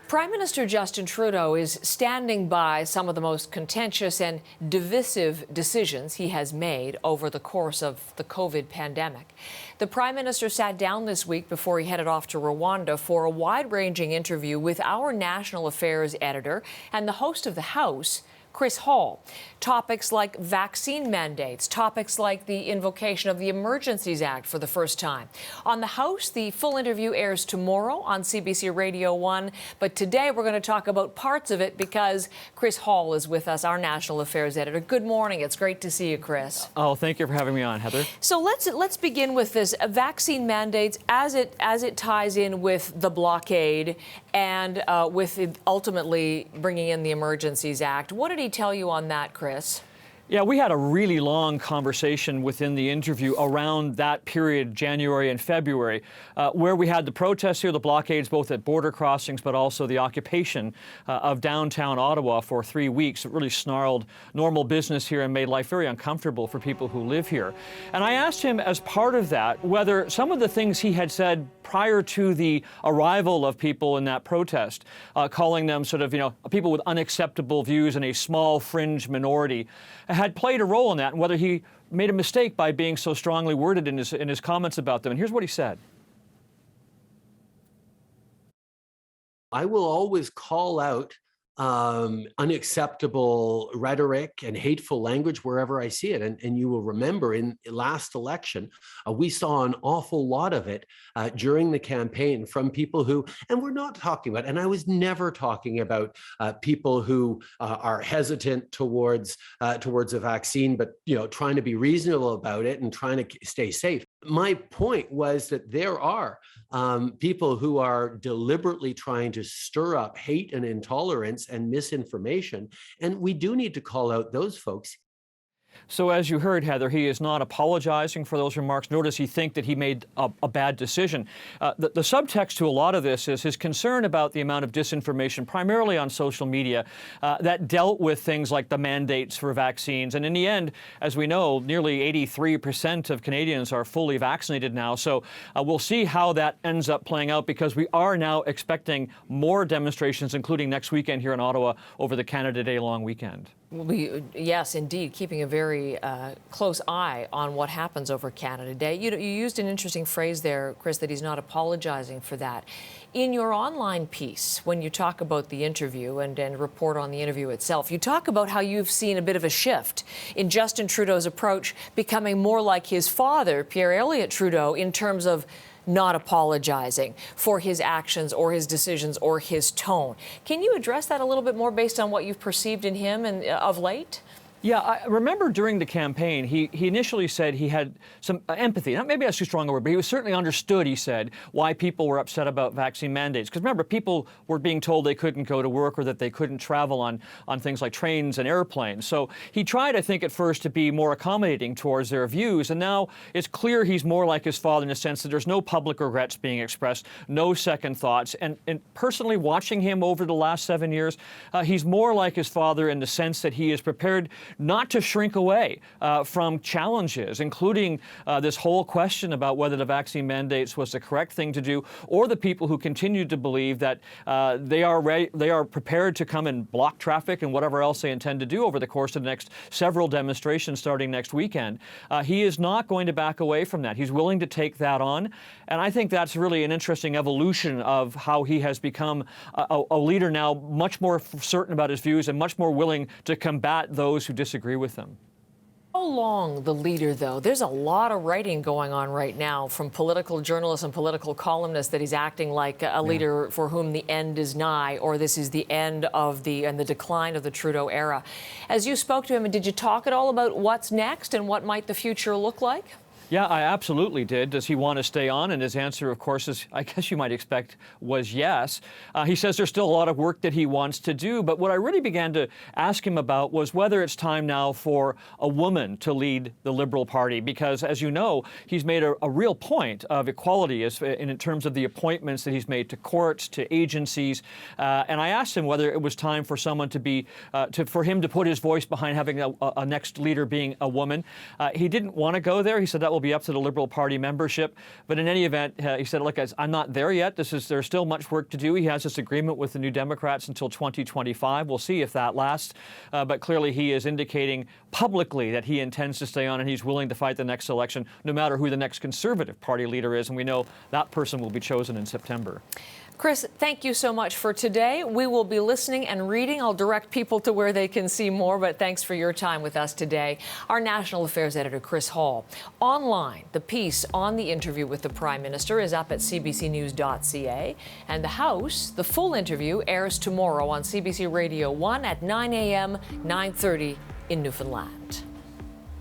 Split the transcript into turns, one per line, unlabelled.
Prime Minister Justin Trudeau is standing by some of the most contentious and divisive decisions he has made over the course of the COVID pandemic. The Prime Minister sat down this week before he headed off to Rwanda for a wide-ranging interview with our national affairs editor and the host of the House, Chris Hall. Topics like vaccine mandates, topics like the invocation of the Emergencies Act for the first time. On the House, the full interview airs tomorrow on CBC Radio 1, but today we're going to talk about parts of it because Chris Hall is with us, our national affairs editor. Good morning. It's great to see you, Chris.
Oh, thank you for having me on, Heather.
So let's begin with this vaccine mandates as it ties in with the blockade and with ultimately bringing in the Emergencies Act. What did he tell you on that, Chris?
Yeah, we had a really long conversation within the interview around that period, January and February, where we had the protests here, the blockades, both at border crossings, but also the occupation of downtown Ottawa for 3 weeks. It really snarled normal business here and made life very uncomfortable for people who live here. And I asked him, as part of that, whether some of the things he had said prior to the arrival of people in that protest, calling them sort of, people with unacceptable views and a small fringe minority, had played a role in that, and whether he made a mistake by being so strongly worded in his comments about them. And here's what he said.
I will always call out unacceptable rhetoric and hateful language wherever I see it. And you will remember in the last election, we saw an awful lot of it during the campaign from people who, and we're not talking about, and I was never talking about people who are hesitant towards a vaccine, but trying to be reasonable about it and trying to stay safe. My point was that there are people who are deliberately trying to stir up hate and intolerance and misinformation, and we do need to call out those folks.
So as you heard, Heather, he is not apologizing for those remarks, nor does he think that he made a bad decision. The subtext to a lot of this is his concern about the amount of disinformation, primarily on social media, that dealt with things like the mandates for vaccines. And in the end, as we know, nearly 83% of Canadians are fully vaccinated now. So we'll see how that ends up playing out, because we are now expecting more demonstrations, including next weekend here in Ottawa over the Canada Day long weekend.
Yes, indeed, keeping a very close eye on what happens over Canada Day. You used an interesting phrase there, Chris, that he's not apologizing for that. In your online piece, when you talk about the interview and report on the interview itself, you talk about how you've seen a bit of a shift in Justin Trudeau's approach, becoming more like his father, Pierre Elliott Trudeau, in terms of not apologizing for his actions or his decisions or his tone. Can you address that a little bit more based on what you've perceived in him and of late?
Yeah, I remember during the campaign, he initially said he had some empathy. Not maybe that's too strong a word, but he was certainly understood, he said, why people were upset about vaccine mandates. Because remember, people were being told they couldn't go to work or that they couldn't travel on things like trains and airplanes. So he tried, I think, at first to be more accommodating towards their views. And now it's clear he's more like his father in the sense that there's no public regrets being expressed, no second thoughts. And personally, watching him over the last 7 years, he's more like his father in the sense that he is prepared not to shrink away from challenges, including this whole question about whether the vaccine mandates was the correct thing to do, or the people who continue to believe that they are prepared to come and block traffic and whatever else they intend to do over the course of the next several demonstrations starting next weekend. He is not going to back away from that. He's willing to take that on. And I think that's really an interesting evolution of how he has become a leader now, much more certain about his views and much more willing to combat those who disagree with them.
How long the leader, though? There's a lot of writing going on right now from political journalists and political columnists that he's acting like a leader for whom the end is nigh, or this is the end of the decline of the Trudeau era. As you spoke to him, did you talk at all about what's next and what might the future look like?
Yeah, I absolutely did. Does he want to stay on? And his answer, of course, is, I guess you might expect, was yes. He says there's still a lot of work that he wants to do. But what I really began to ask him about was whether it's time now for a woman to lead the Liberal Party. Because, as you know, he's made a real point of equality in terms of the appointments that he's made to courts, to agencies. And I asked him whether it was time for someone for him to put his voice behind having a next leader being a woman. He didn't want to go there. He said that will will be up to the Liberal Party membership. But in any event, he said, look, I'm not there yet. There's still much work to do. He has this agreement with the New Democrats until 2025. We'll see if that lasts. But clearly he is indicating publicly that he intends to stay on and he's willing to fight the next election, no matter who the next Conservative Party leader is. And we know that person will be chosen in September.
Chris, thank you so much for today. We will be listening and reading. I'll direct people to where they can see more, but thanks for your time with us today. Our National Affairs Editor, Chris Hall. Online, the piece on the interview with the Prime Minister is up at CBCNews.ca. And the House, the full interview, airs tomorrow on CBC Radio 1 at 9 a.m., 9:30 in Newfoundland.